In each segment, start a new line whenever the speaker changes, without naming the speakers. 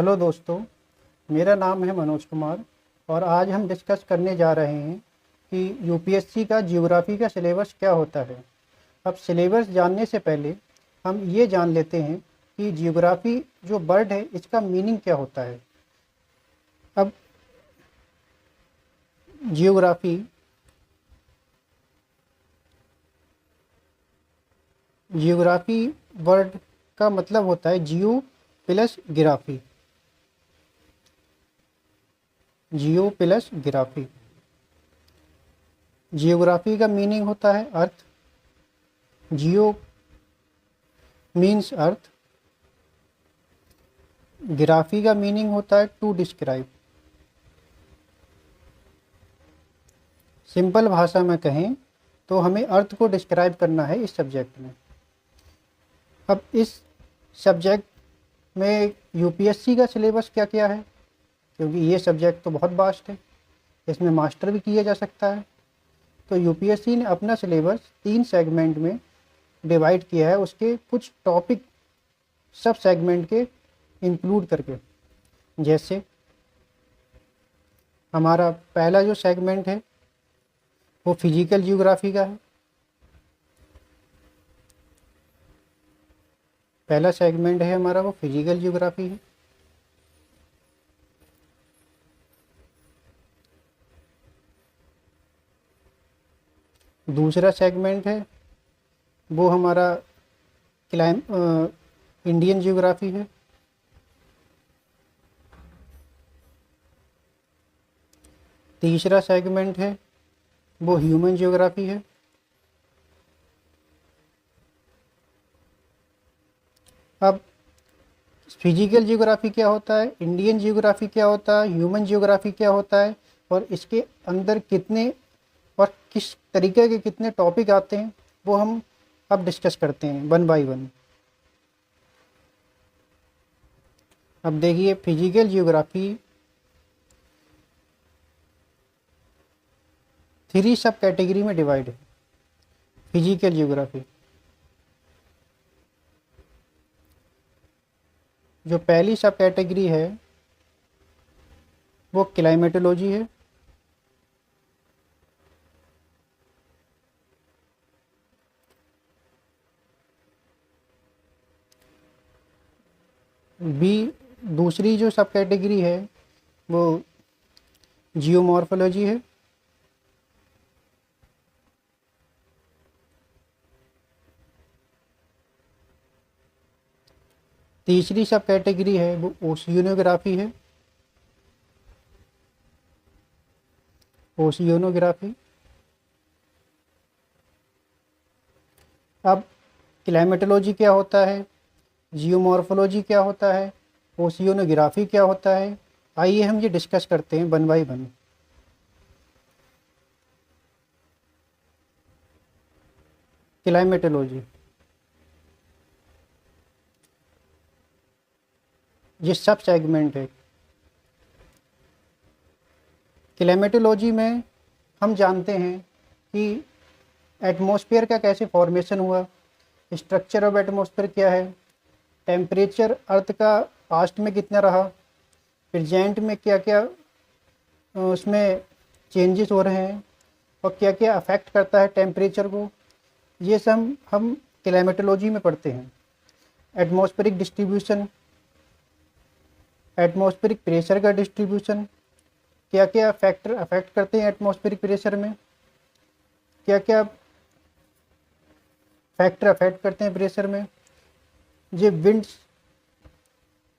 Hello दोस्तों, मेरा नाम है मनोज कुमार और आज हम डिस्कस करने जा रहे हैं कि यूपीएससी का ज्योग्राफी का सिलेबस क्या होता है। अब सिलेबस जानने से पहले हम ये जान लेते हैं कि ज्योग्राफी जो वर्ड है इसका मीनिंग क्या होता है। अब ज्योग्राफी ज्योग्राफी वर्ड का मतलब होता है geo plus graphy. Geo plus graphy. Geography का मीनिंग होता है अर्थ। जियो मीन्स अर्थ। ग्राफी का मीनिंग होता है टू डिस्क्राइब। सिंपल भाषा में कहें तो हमें अर्थ को डिस्क्राइब करना है इस सब्जेक्ट में। अब इस सब्जेक्ट में यूपीएससी का सिलेबस क्या क्या है, क्योंकि ये सब्जेक्ट तो बहुत वास्ट है, इसमें मास्टर भी किया जा सकता है। तो यूपीएससी ने अपना सिलेबस 3 सेगमेंट में डिवाइड किया है, उसके कुछ टॉपिक सब सेगमेंट के इंक्लूड करके। जैसे हमारा पहला जो सेगमेंट है वो फिजिकल ज्योग्राफी का है। पहला सेगमेंट है हमारा वो फिजिकल ज्योग्राफी है। दूसरा सेगमेंट है वो हमारा इंडियन ज्योग्राफी है। तीसरा सेगमेंट है वो ह्यूमन ज्योग्राफी है। अब फिजिकल ज्योग्राफी क्या होता है, इंडियन ज्योग्राफी क्या होता है, ह्यूमन ज्योग्राफी क्या होता है और इसके अंदर कितने और किस तरीके के कितने टॉपिक आते हैं वो हम अब डिस्कस करते हैं वन बाय वन। अब देखिए, फिजिकल ज्योग्राफी 3 सब कैटेगरी में डिवाइड है। फिजिकल ज्योग्राफी जो पहली सब कैटेगरी है वो क्लाइमेटोलॉजी है। बी दूसरी जो सब कैटेगरी है वो जियोमॉर्फोलॉजी है। तीसरी सब कैटेगरी है वो ओशियोनोग्राफी है। ओशियोनोग्राफी। अब क्लाइमेटोलॉजी क्या होता है, जियोमॉर्फोलॉजी क्या होता है, ओशियोनोग्राफी क्या होता है, आइए हम ये डिस्कस करते हैं वन बाय वन। क्लाइमेटोलॉजी ये सब सेगमेंट है। क्लाइमेटोलॉजी में हम जानते हैं कि एटमॉस्फेयर का कैसे फॉर्मेशन हुआ, स्ट्रक्चर ऑफ एटमॉस्फेयर क्या है, टेम्परेचर अर्थ का पास्ट में कितना रहा, प्रेजेंट में क्या क्या उसमें चेंजेस हो रहे हैं और क्या क्या अफेक्ट करता है टेम्परेचर को, ये सब हम क्लाइमेटोलॉजी में पढ़ते हैं। एटमॉस्फेरिक डिस्ट्रीब्यूशन, एटमॉस्फेरिक प्रेशर का डिस्ट्रीब्यूशन, क्या क्या फैक्टर अफेक्ट करते हैं एटमॉस्फेरिक प्रेशर में, क्या क्या फैक्टर अफेक्ट करते हैं प्रेशर में, ये विंड्स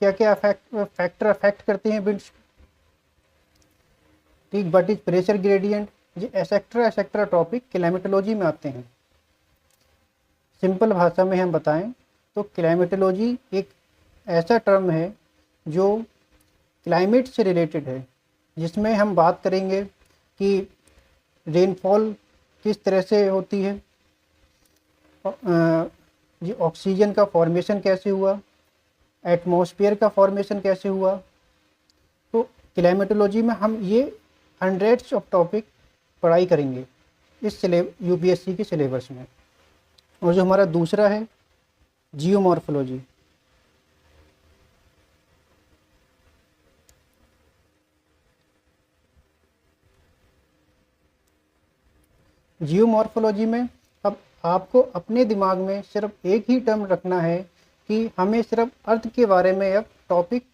क्या क्या फैक्टर अफेक्ट करते हैं विंड्स, ठीक, व्हाट इज प्रेशर ग्रेडियंट, ये एसेक्ट्रा टॉपिक क्लाइमेटोलॉजी में आते हैं। सिंपल भाषा में हम बताएं तो क्लाइमेटोलॉजी एक ऐसा टर्म है जो क्लाइमेट से रिलेटेड है, जिसमें हम बात करेंगे कि रेनफॉल किस तरह से होती है, ये ऑक्सीजन का फॉर्मेशन कैसे हुआ, एटमॉस्फेयर का फॉर्मेशन कैसे हुआ। तो क्लाइमेटोलॉजी में हम ये हंड्रेड्स ऑफ टॉपिक पढ़ाई करेंगे इस यूपीएससी के सिलेबस में। और जो हमारा दूसरा है जियोमॉर्फोलॉजी, जियोमॉर्फोलॉजी में अब आपको अपने दिमाग में सिर्फ एक ही टर्म रखना है कि हमें सिर्फ अर्थ के बारे में अब टॉपिक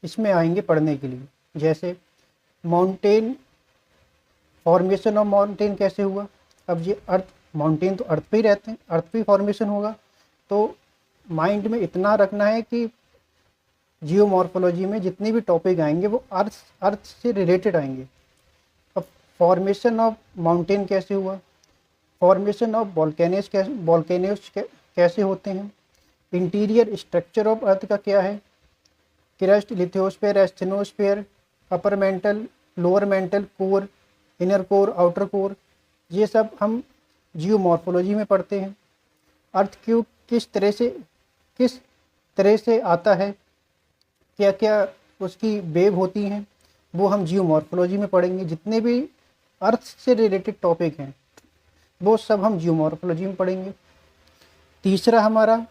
इसमें आएंगे पढ़ने के लिए। जैसे माउंटेन, फॉर्मेशन ऑफ माउंटेन कैसे हुआ। अब ये अर्थ, माउंटेन तो अर्थ पे ही रहते हैं, अर्थ पे ही फॉर्मेशन होगा। तो माइंड में इतना रखना है कि जियोमॉर्फोलॉजी में जितने भी टॉपिक आएंगे वो अर्थ से रिलेटेड आएंगे। अब फॉर्मेशन ऑफ माउंटेन कैसे हुआ, फॉर्मेशन ऑफ वॉल्केनोज कैसे होते हैं, इंटीरियर स्ट्रक्चर ऑफ अर्थ का क्या है, crust, lithosphere, asthenosphere, upper mantle, lower mental, core, inner core, outer core, ये सब हम जियोमॉर्फोलॉजी में पढ़ते हैं। अर्थ क्यूब किस तरह से आता है, क्या क्या उसकी वेव होती हैं, वो हम जियोमॉर्फोलॉजी में पढ़ेंगे। जितने भी अर्थ से रिलेटेड टॉपिक हैं वो सब हम जियोमॉर्फोलॉजी में पढ़ेंगे। तीसरा हमारा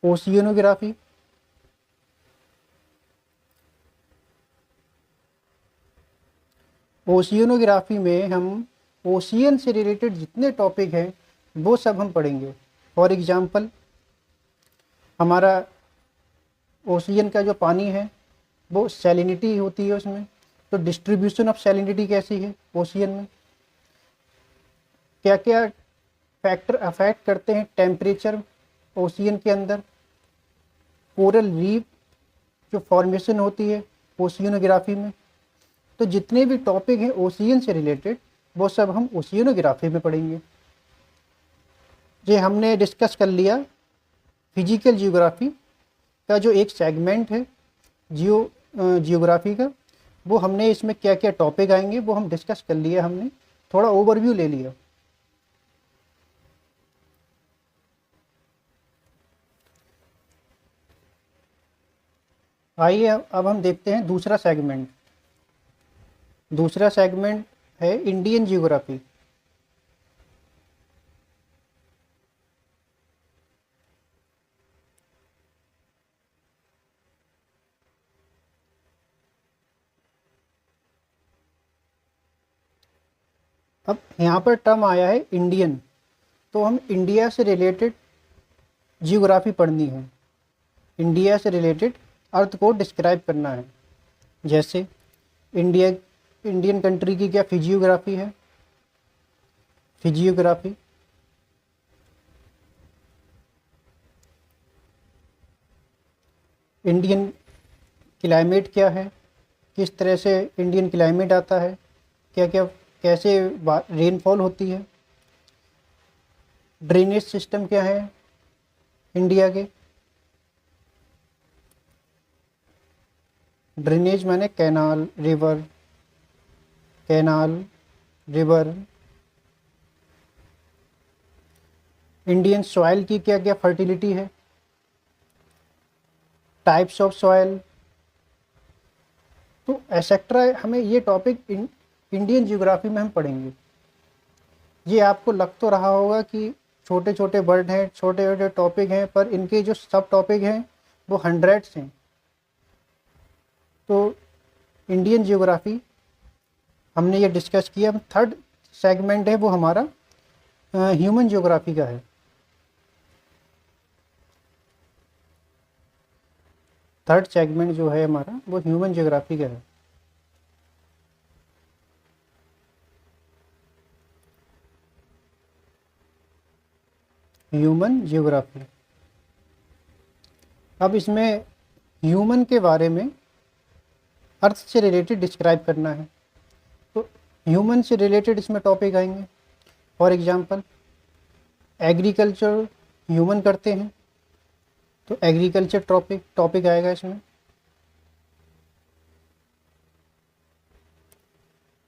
ओशियनोग्राफी। ओशियनोग्राफी में हम ओशियन से रिलेटेड जितने टॉपिक हैं वो सब हम पढ़ेंगे। फॉर एग्जांपल, हमारा ओशियन का जो पानी है वो सैलिनिटी होती है उसमें, तो डिस्ट्रीब्यूशन ऑफ सैलिनिटी कैसी है ओशियन में, क्या क्या फैक्टर अफेक्ट करते हैं टेम्परेचर ओशियन के अंदर, कोरल रीफ जो फॉर्मेशन होती है ओशियनोग्राफी में। तो जितने भी टॉपिक हैं ओशियन से रिलेटेड वो सब हम ओशियनोग्राफी में पढ़ेंगे। ये हमने डिस्कस कर लिया फिजिकल जियोग्राफी का जो एक सेगमेंट है जियोग्राफी का, वो हमने इसमें क्या क्या टॉपिक आएंगे वो हम डिस्कस कर लिया, हमने थोड़ा ओवरव्यू ले लिया। आइए अब हम देखते हैं दूसरा सेगमेंट। दूसरा सेगमेंट है इंडियन जियोग्राफी। अब यहाँ पर टर्म आया है इंडियन, तो हम इंडिया से रिलेटेड जियोग्राफी पढ़नी है, इंडिया से रिलेटेड अर्थ को डिस्क्राइब करना है। जैसे इंडियन कंट्री की क्या फिजियोग्राफी है, फिजियोग्राफी। इंडियन क्लाइमेट क्या है, किस तरह से इंडियन क्लाइमेट आता है, क्या क्या कैसे रेनफॉल होती है, ड्रेनेज सिस्टम क्या है इंडिया के। ड्रेनेज माने कैनाल, रिवर। इंडियन सॉइल की क्या क्या फर्टिलिटी है, टाइप्स ऑफ सॉइल, तो एसेट्रा। हमें ये टॉपिक इंडियन जियोग्राफी में हम पढ़ेंगे। ये आपको लग तो रहा होगा कि छोटे छोटे वर्ड हैं, छोटे छोटे टॉपिक हैं, पर इनके जो सब टॉपिक हैं वो हंड्रेड्स हैं। तो इंडियन जियोग्राफी हमने ये डिस्कस किया। थर्ड सेगमेंट है वो हमारा ह्यूमन जियोग्राफी का है। थर्ड सेगमेंट जो है हमारा वो ह्यूमन जियोग्राफी का है। Human geography. अब इसमें ह्यूमन के बारे में अर्थ से रिलेटेड डिस्क्राइब करना है, तो ह्यूमन से रिलेटेड इसमें टॉपिक आएंगे। फॉर एग्जांपल, एग्रीकल्चर ह्यूमन करते हैं तो एग्रीकल्चर टॉपिक आएगा इसमें।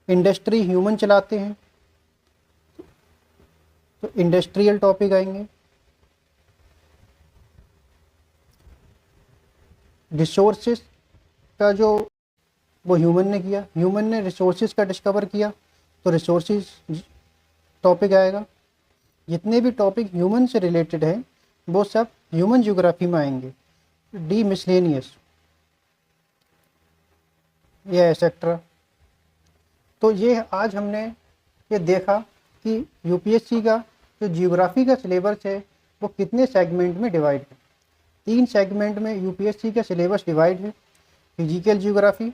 इंडस्ट्री ह्यूमन चलाते हैं तो इंडस्ट्रियल टॉपिक आएंगे। रिसोर्सेज का जो वो ह्यूमन ने किया, ह्यूमन ने रिसोर्सेज का डिस्कवर किया तो रिसोर्सेज टॉपिक आएगा। जितने भी टॉपिक ह्यूमन से रिलेटेड है वो सब ह्यूमन जियोग्राफी में आएंगे। डी मिसलेनियस या एक्सेट्रा। तो ये आज हमने ये देखा कि यूपीएससी का जो जियोग्राफी का सिलेबस है वो कितने सेगमेंट में डिवाइड है। 3 सेगमेंट में यूपीएससी का सिलेबस डिवाइड है, फिजिकल जियोग्राफी,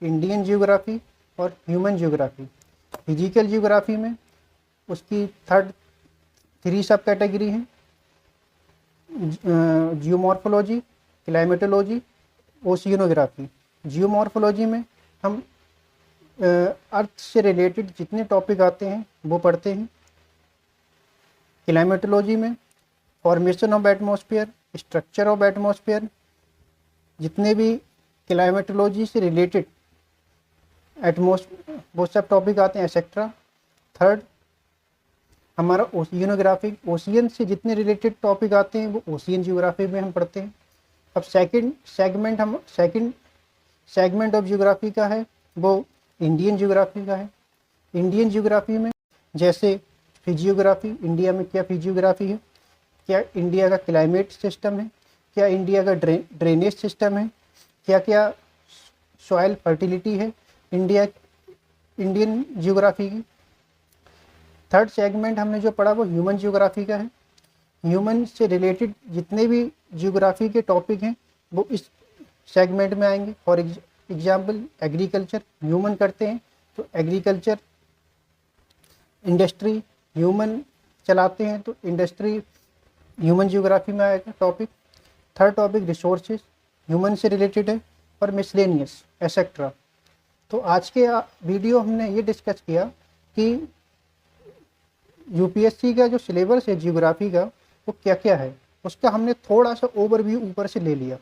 इंडियन जियोग्राफी और ह्यूमन जियोग्राफी। फिजिकल जियोग्राफी में उसकी 3 सब कैटेगरी हैं, जियोमॉर्फोलॉजी, क्लाइमेटोलॉजी, ओशियनोग्राफी। जियोमॉर्फोलॉजी में हम अर्थ से रिलेटेड जितने टॉपिक आते हैं वो पढ़ते हैं। क्लाइमेटोलॉजी में formation of atmosphere, structure of atmosphere, जितने भी क्लाइमेटोलॉजी से रिलेटेड एटमॉस्फेयर वो सब टॉपिक आते हैं एक्सेट्रा। थर्ड हमारा ओशियनोग्राफी, ओशियन से जितने रिलेटेड टॉपिक आते हैं वो ओशियन जियोग्राफी में हम पढ़ते हैं। अब सेकंड सेगमेंट ऑफ जियोग्राफी का है वो इंडियन जियोग्राफी का है। इंडियन जियोग्राफी में जैसे फिजियोग्राफी, इंडिया में क्या फिजियोग्राफी है, क्या इंडिया का क्लाइमेट सिस्टम है, क्या इंडिया का ड्रेनेज सिस्टम है, क्या क्या सॉइल फर्टिलिटी है इंडियन जियोग्राफी की। थर्ड सेगमेंट हमने जो पढ़ा वो ह्यूमन जियोग्राफी का है। ह्यूमन से रिलेटेड जितने भी जियोग्राफी के टॉपिक हैं वो इस सेगमेंट में आएंगे। फॉर एग्जाम्पल एग्रीकल्चर ह्यूमन करते हैं तो एग्रीकल्चर, इंडस्ट्री ह्यूमन चलाते हैं तो इंडस्ट्री ह्यूमन जियोग्राफी में आएगा topic. Third topic resources human से रिलेटेड है और मिसलेनियस एसेट्रा। तो आज के वीडियो हमने ये डिस्कस किया कि यूपीएससी का जो सिलेबस है जियोग्राफी का वो क्या क्या है, उसका हमने थोड़ा सा ओवरव्यू ऊपर से ले लिया।